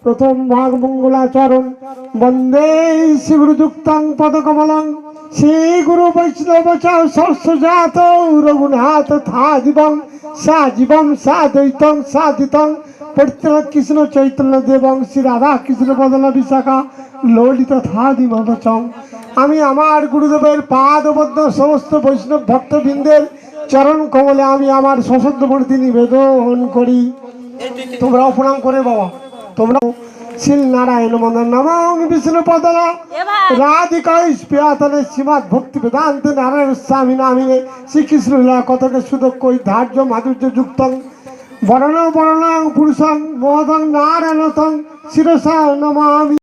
प्रथम भाग मंगलाचरण वंदे श्री गुरुजुक्तं पदकमलं श्री गुरु वैष्णव सरस्वजात रघुनाथ थादिवं साजीवं साद्वैतं साधितं परित्रक कृष्ण चैतन्य देवं श्री राधा कृष्ण बदल विशाखा ललित थादिमवचं আমি আমার গুরুদেবের পাদপদ্ম সমস্ত বৈষ্ণব ভক্তবৃন্দের চরণ কমলে আমি আমার সশব্দ মূর্তি নিবেদন করি। তোমরাও প্রণাম করে বাবা। তোমরা শ্রী নারায়ণ মন্দন নমঃ বিষ্ণু পদলা রাধিকা ইস্পিয়াতনে শ্রীমদ ভক্তি বেদান্ত নারায়ণ স্বামী নামিনে শ্রীকৃষ্ণ লীলা কতকে সুদক্ষ ধার্য মাধুর্য যুক্তং বরণ বরণং পুরুষং মহদং নারায়ণতং শিরসা নমামি।